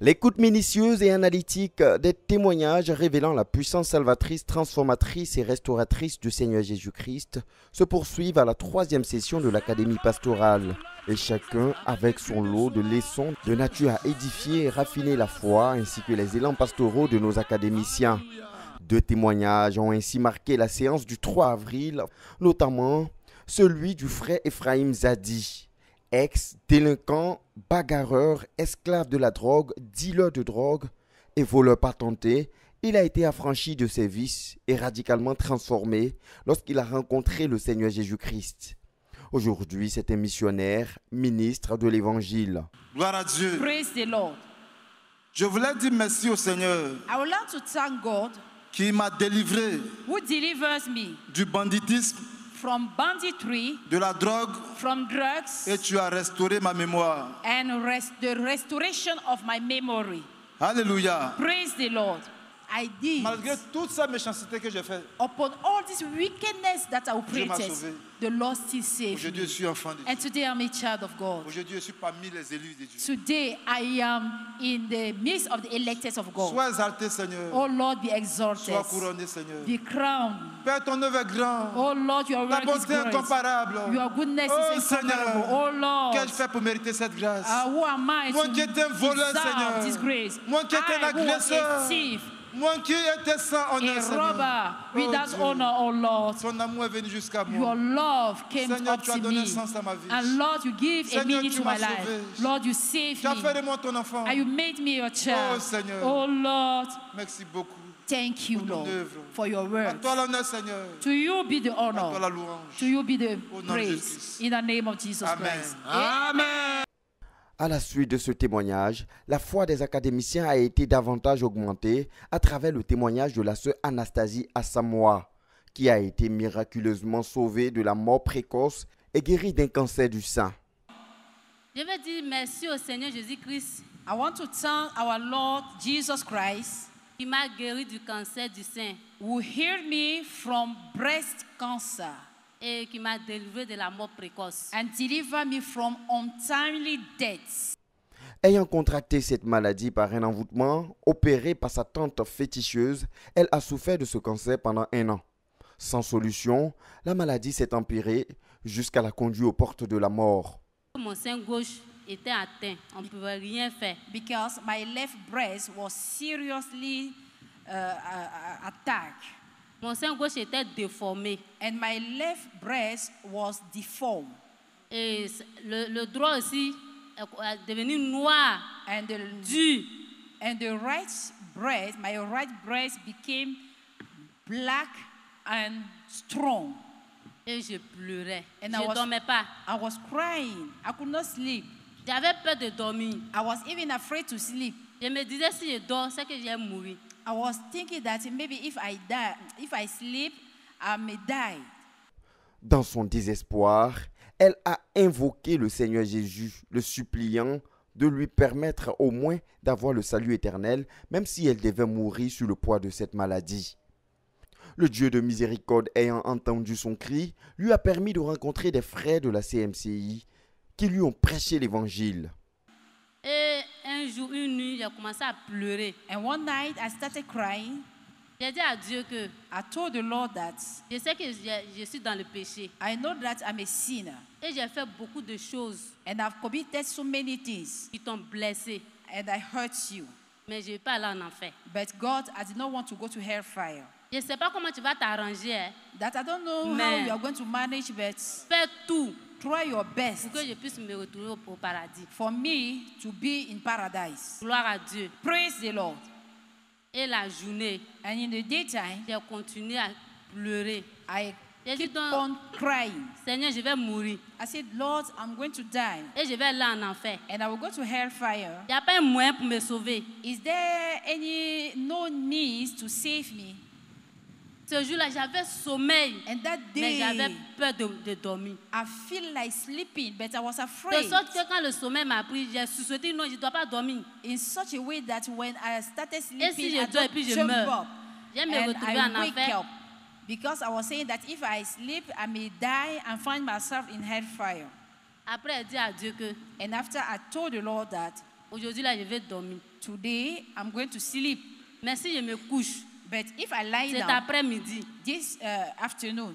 L'écoute minutieuse et analytique des témoignages révélant la puissance salvatrice, transformatrice et restauratrice du Seigneur Jésus-Christ se poursuivent à la 3e session de l'Académie pastorale, et chacun avec son lot de leçons de nature à édifier et raffiner la foi ainsi que les élans pastoraux de nos académiciens. 2 témoignages ont ainsi marqué la séance du 3 avril, notamment celui du frère Ephraim Zadi, ex-délinquant, bagarreur, esclave de la drogue, dealer de drogue et voleur patenté. Il a été affranchi de ses vices et radicalement transformé lorsqu'il a rencontré le Seigneur Jésus-Christ. Aujourd'hui, c'est un missionnaire, ministre de l'Évangile. Gloire à Dieu. Praise the Lord. Je voulais dire merci au Seigneur I would like to thank God qui m'a délivré who delivers me du banditisme, from banditry, de la drogue, from drugs, et tu as restauré ma mémoire. and the restoration of my memory. Alléluia. Praise the Lord. I did. Malgré toute sa méchanceté que j'ai faite, Upon all this wickedness that I Dieu m'a operated, sauvé. the Lord still saved Aujourd'hui, je me. suis enfant de Dieu. And today I'm a child of God. Aujourd'hui, je suis parmi les élus de Dieu. Today I am in the midst of the elected of God. Sois exalté, Seigneur. Oh Lord, be exalted. Sois couronné, Seigneur. Be crowned. Père, ton œuvre est grande. Oh Lord, your Ta work is bonté est great. incomparable. Your goodness Oh, is incomparable. Seigneur. Oh Lord, Qu'ai-je fait pour mériter cette grâce? who am I Moi to qui étais un voleur, deserve Seigneur. this grace? Moi qui étais un I who was agresseur. a thief, Moi qui étais sans honneur, a Seigneur. robber, Oh, without Dieu. honor, oh Lord. Ton amour est venu jusqu'à Your moi. love came Seigneur, up tu as to donné me. sens à ma vie. And Lord, you give a Seigneur, meaning tu to m'as my life. sauvé. Lord, you saved Tu as fait me. de moi ton enfant. And you made me your Oh, child. Seigneur. Oh Lord, Merci beaucoup. thank you, Pour ton Lord, œuvre. for your À work. toi l'honneur, Seigneur. To you be the À toi la honor. louange. To you be the Au nom de praise. Jésus-Christ. In the name of Jesus Amen. Christ. Amen. À la suite de ce témoignage, la foi des académiciens a été davantage augmentée à travers le témoignage de la sœur Anastasie Asamoah, qui a été miraculeusement sauvée de la mort précoce et guérie d'un cancer du sein. Je veux dire merci au Seigneur Jésus-Christ I want to thank our Lord Jesus Christ, qui m'a guéri du cancer du sein who healed me from breast cancer et qui m'a délivré de la mort précoce. and delivered me from untimely deaths. Ayant contracté cette maladie par un envoûtement opéré par sa tante féticheuse, elle a souffert de ce cancer pendant 1 an. Sans solution, la maladie s'est empirée jusqu'à la conduire aux portes de la mort. Mon sein gauche était atteint, on ne pouvait rien faire. Because my left breast was seriously attacked, Mon sein gauche était déformé and my left breast was deformed, et le droit aussi est devenu noir, and dur. the right breast, my right breast became black and strong. Et je pleurais. And Je I ne was- dormais pas. I was crying. I could not sleep. J'avais peur de dormir. I was even afraid to sleep. Je me disais si je dors, c'est que je vais mourir. I was thinking that maybe if I sleep, I may die. Dans son désespoir, elle a invoqué le Seigneur Jésus, le suppliant de lui permettre au moins d'avoir le salut éternel, même si elle devait mourir sous le poids de cette maladie. Le Dieu de miséricorde ayant entendu son cri, lui a permis de rencontrer des frères de la CMCI qui lui ont prêché l'évangile. Et un jour, une nuit, j'ai commencé à pleurer. And one night I started crying. J'ai dit à Dieu que I told the Lord that je sais que je suis dans le péché. I know that I'm a sinner Et j'ai fait beaucoup de choses and I've committed so many things qui t'ont blessé. and I hurt you. Mais je ne vais pas aller en enfer. But God, I did not want to go to hellfire. Je ne sais pas comment tu vas t'arranger. Hein. That I don't know how Mais- you are going to manage, but Fais tout try your best pour que je puisse me retrouver au paradis. for me to be in paradise. Gloire à Dieu. Praise the Lord. Et la journée, And in the daytime, j'ai continué à pleurer. I J'ai dit, keep on crying. Seigneur, je vais mourir. I said, Lord, I'm going to die Et je vais aller en enfer. and I will go to hellfire. Il n'y a pas un moyen pour me sauver. Is there no means to save me? Ce jour-là, j'avais sommeil. And that Mais j'avais day, peur de dormir. I feel like sleeping, but I was De afraid sorte que quand le sommeil m'a pris, j'ai sursauté, non, je ne dois pas dormir. in such a way that when I started Et si sleeping, je I dors et don't puis je jump meurs, up je vais me and retrouver I en wake enfer. up. Because I was saying that if I sleep, I may die and find myself in hellfire. Après, elle dit à Dieu que And after I told the Lord that, aujourd'hui là, je vais dormir. Today, I'm going to sleep. Mais si je me couche But if I lie cet down après-midi this afternoon,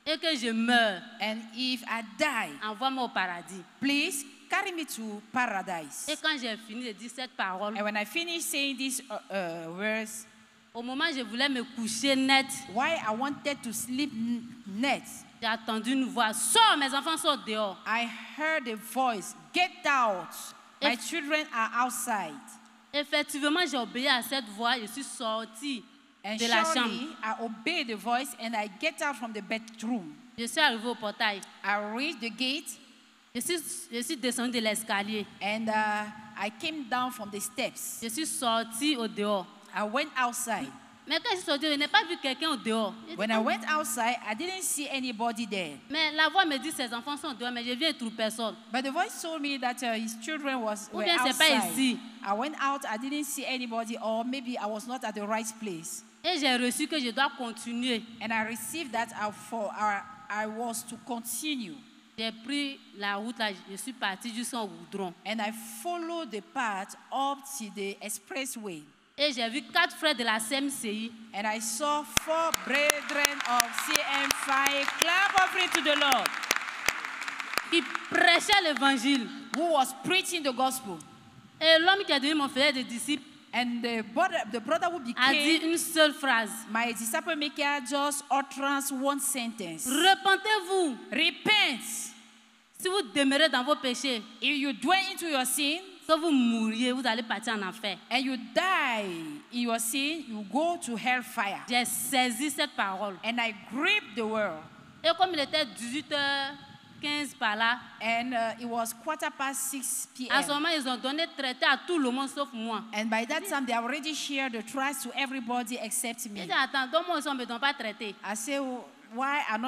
et que je meurs, and if I die, envoie-moi au paradis. please carry me to paradise. Et quand j'ai fini de dire cette parole, And when I finish saying these words, au moment où je voulais me coucher net, why I wanted to sleep net, j'ai entendu une voix. Sors, mes enfants sont dehors. I heard a voice, get out, my children are outside. Effectivement, j'ai obéi à cette voix. Je suis sortie And de la chambre. surely I obeyed the voice and I get out from the bedroom. Je suis arrivée au portail. I reached the gate Je suis descendue de l'escalier. and I came down from the steps. Je suis sortie au dehors. I went outside. Mais quand je suis sortie, je n'ai pas vu quelqu'un au dehors. J'ai dit, When I went outside, I didn't see anybody there. mais la voix me dit ses enfants sont dehors, mais je viens et trouve personne. But the voice told me that his children Ou were bien c'est pas outside. ici. I went out, I didn't see anybody, or maybe I was not at the right place. Et j'ai reçu que je dois continuer. And I received that I was to continue. J'ai pris la route, là, je suis partie jusqu'au goudron. And I followed the path up to the expressway. Et j'ai vu 4 frères de la CMCI And I saw 4 brethren of CM5 clap offering to the Lord, qui prêchaient l'évangile. who was preaching the gospel. Et l'homme qui a devenu mon frère de disciple And the brother who a dit became une seule phrase. my disciple maker just utterance one sentence. Repentez-vous. Repent. Si vous demeurez dans vos péchés, If you dwell into your sin que vous mouriez, vous allez partir en enfer. and you die in your sin, you go to hellfire. J'ai saisi cette parole. And I gripped the word. Et comme il était 18h15 par là, And it was 6:15 à ce p.m. moment, ils ont donné traité à tout le monde sauf moi. And by that time, they already shared the trust to everybody except J'ai me. dit, attends, donne-moi aussi, on ne me donne pas traité. I say, why are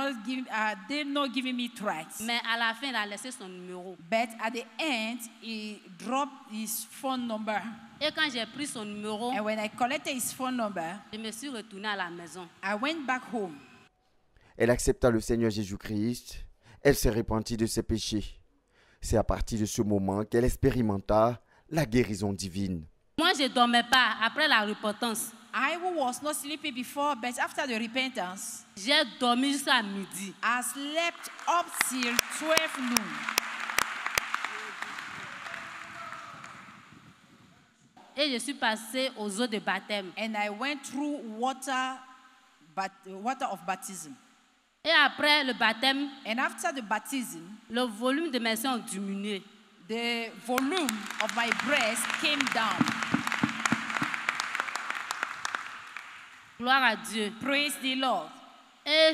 they not giving me tracts? Mais à la fin, il a laissé son numéro. But at the end, he dropped his phone number. Et quand j'ai pris son numéro, And when I collected his phone number, je me suis retournée à la maison. I went back home. Elle accepta le Seigneur Jésus-Christ. Elle s'est repentie de ses péchés. C'est à partir de ce moment qu'elle expérimenta la guérison divine. Moi, je ne dormais pas après la repentance. I who was not sleeping before, but after the repentance, J'ai dormi jusqu'à midi. I slept up till 12 noon. Et je suis passée aux eaux de baptême. And I went through water of baptism. Et après le baptême, And after the baptism, le volume de mes seins a diminué. the volume of my breast came down. Gloire à Dieu. Praise the Lord. Et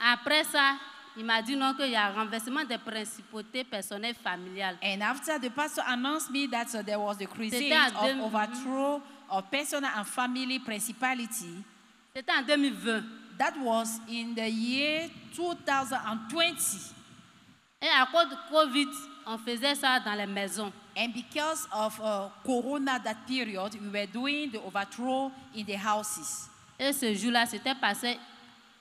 après ça, il m'a dit non, qu'il y a un renversement des principautés personnelles familiales. And after the pastor announced me that there was the crusade C'était en of overthrow of personal and family principality, C'était en 2020. that was in the year 2020. Et à cause de Covid, on faisait ça dans les maisons. And because of Corona that period, we were doing the overthrow in the houses. Et ce jour-là, c'était passé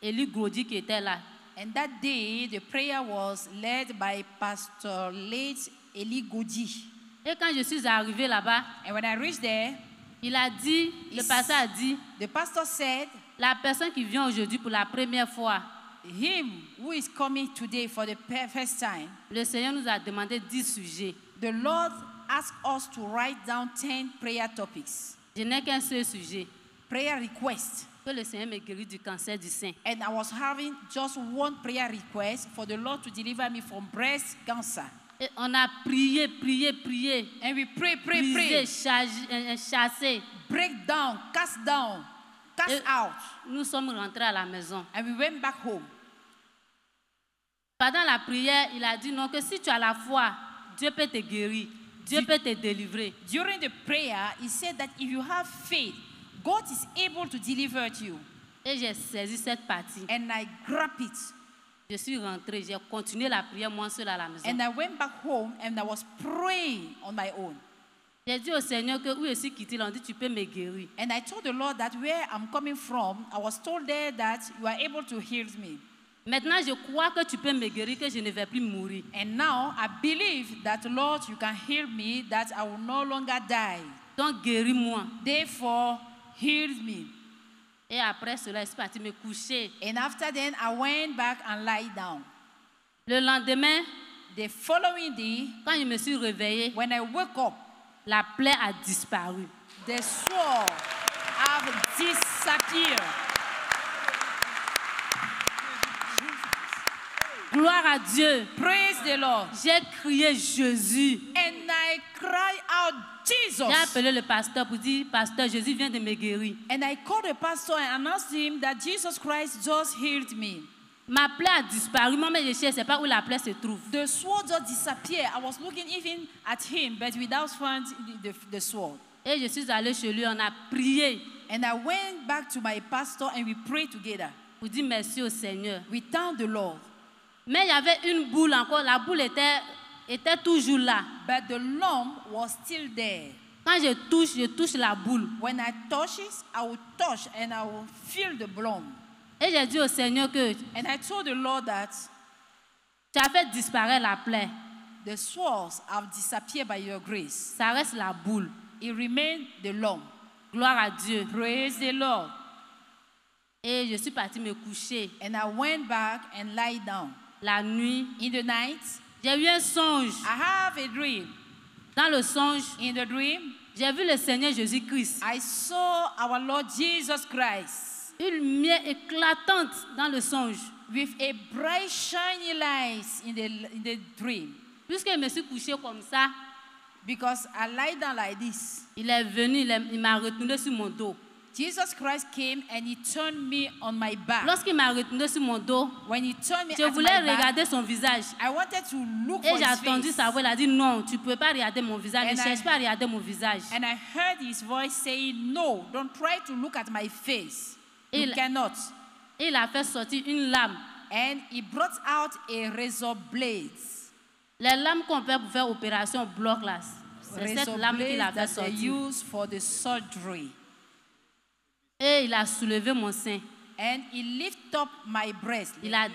Élie Grody qui était là. And that day, the prayer was led by Pastor late Eli Godi. Et quand je suis arrivée là-bas, And when I reached there, il a dit, le pasteur a dit, the pastor said, la personne qui vient aujourd'hui pour la première fois, him who is coming today for the first time, le Seigneur nous a demandé 10 sujets. the Lord asked us to write down 10 prayer topics, Je n'ai qu'un seul sujet, prayer requests. que le Seigneur me guérit du cancer du sein. And I was having just one prayer request for the Lord to deliver me from breast cancer. Et on a prié, prié, prié, And we pray, brisé, chassé. break down, cast Et out. nous sommes rentrés à la maison. And we went back home. Pendant la prière, il a dit non, que si tu as la foi, Dieu peut te guérir, Dieu peut te délivrer. During the prayer, he said that if you have faith, God is able to deliver you. Et j'ai saisi cette partie. And I grabbed it. Je suis rentrée, j'ai continué la prière moi seule à la maison. And I went back home and I was praying on my own. J'ai dit au Seigneur que où je suis quitté, on dit tu peux me guérir. And I told the Lord that where I'm coming from, I was told there that you are able to heal me. Maintenant, je crois que tu peux me guérir, que je ne vais plus mourir. And now I believe that, Lord, you can heal me, that I will no longer die. Donc, guéris-moi. Therefore, heal me. Et après cela, je suis partie me coucher. And after then, I went back and lie down. Le lendemain, The following day, quand je me suis réveillée, when I woke up, la plaie a disparu. the sword have disappeared. Gloire à Dieu. Praise the Lord. J'ai crié Jésus. And I cry out, Jesus. J'ai appelé le pasteur pour dire, pasteur, Jésus vient de me guérir. And I called the pastor and announced him that Jesus Christ just healed me. Ma plaie a disparu. Moi-même, je ne sais pas où la plaie se trouve. The sword just disappeared. I was looking even at him, but without finding the sword. Et je suis allée chez lui, on a prié And I went back to my pastor and we prayed together. pour dire merci au Seigneur. We thanked the Lord. Mais il y avait une boule encore. La boule était toujours là. But the lump was still there. Quand je touche la boule. When I touch it, I will touch and I will feel the lump. Et j'ai dit au Seigneur que And I told the Lord that tu as fait disparaître la plaie. the swords have disappeared by your grace. Ça reste la boule. It remained the lump. Gloire à Dieu. Praise the Lord. Et je suis partie me coucher. And I went back and lie down. La nuit, In the night, j'ai eu un songe. I have a dream. Dans le songe, In the dream, j'ai vu le Seigneur Jésus-Christ. I saw our Lord Jesus Christ Une lumière éclatante dans le songe. with a bright shiny light in the dream. Puisque je me suis couché comme ça, Because I lie down like this. il est venu, il m'a retourné sur mon dos. Jesus Christ came and he turned me on my back. Lorsqu'il m'a retourné sur mon dos, When he turned me je at voulais my back, regarder son visage. I wanted to look Et for j'ai his entendu face. sa voix, il a dit non, tu ne peux pas regarder mon visage, And ne cherche pas à regarder mon visage. And I heard his voice saying, no, don't try to look at my face. You Il- cannot. Et il a fait sortir une lame. And he brought out a razor blade. Les lames qu'on peut pour faire opération bloc là, c'est cette Razor lame qu'il a blade fait that they sortir. use for the surgery. Et il a soulevé mon sein. And he lifted up my breast. Il a,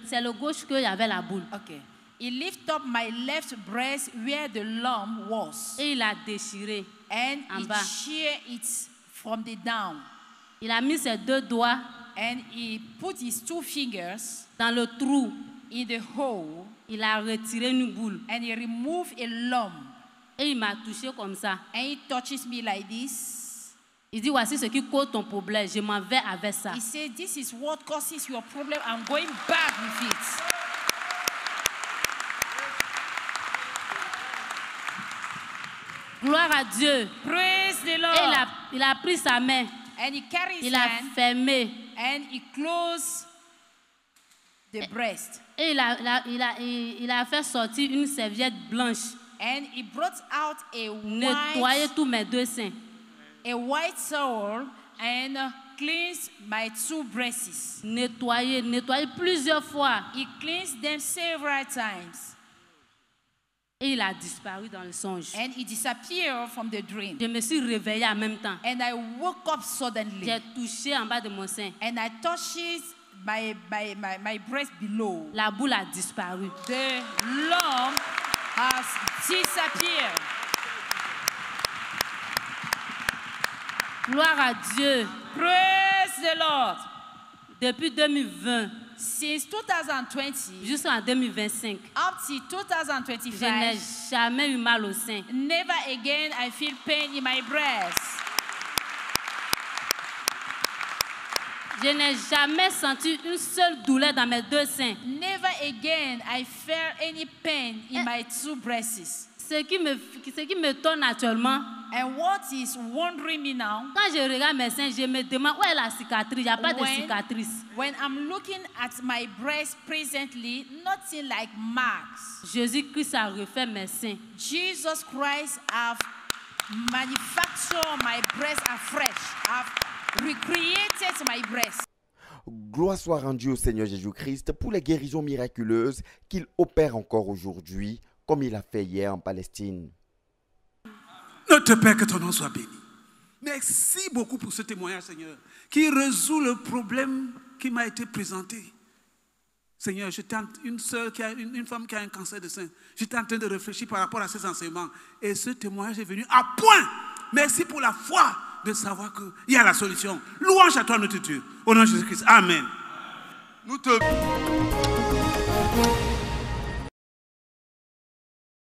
c'est le gauche qu'il y avait la boule. Okay. He lifted up my left breast where the lump was. Et il a déchiré. And En he bas. sheared it from the down. Il a mis ses deux doigts And he put his two fingers dans le trou. in the hole. Il a retiré une boule. And he removed a lump. Et il m'a touché comme ça. And he touches me like this. Il dit, voici ce qui cause ton problème. Je m'en vais avec ça. He said, this is what causes your problem. I'm going back with it. Gloire à Dieu. Praise the Et Lord. il a pris sa main. And he carried his Il a hand fermé. and he closed the breast. Et il a fait sortir une serviette blanche. And he brought out Nettoyer tous mes deux seins. a white towel and cleansed my two breasts. Nettoyer plusieurs fois. He cleansed them several times. Et il a disparu dans le songe. And he disappeared from the dream. Je me suis réveillée en même temps. And I woke up suddenly. J'ai touché en bas de mon sein. And I touched my breast below. La boule a disparu. The lump has disappeared. Gloire à Dieu. Praise the Lord. Depuis 2020 Since 2020 jusqu'en 2025, up to je n'ai 2025, jamais eu mal au sein. never again I feel pain in my breast. Je n'ai jamais senti une seule douleur dans mes deux seins. Never again I felt any pain in my two breasts. Ce qui me tourne actuellement, And what is wondering me now, quand je regarde mes seins, je me demande où est la cicatrice. Il n'y a pas de cicatrice. when I'm looking at my breast presently, nothing like marks. Jésus-Christ a refait mes seins. Jesus Christ have manufactured my breast afresh. Have recreated my breast. Gloire soit rendue au Seigneur Jésus-Christ pour les guérisons miraculeuses qu'il opère encore aujourd'hui, comme il a fait hier en Palestine. Notre Père, que ton nom soit béni. Merci beaucoup pour ce témoignage, Seigneur, qui résout le problème qui m'a été présenté. Seigneur, une femme qui a un cancer de sein. J'étais en train de réfléchir par rapport à ces enseignements. Et ce témoignage est venu à point. Merci pour la foi de savoir qu'il y a la solution. Louange à toi, notre Dieu. Au nom de Jésus-Christ. Amen. Nous te...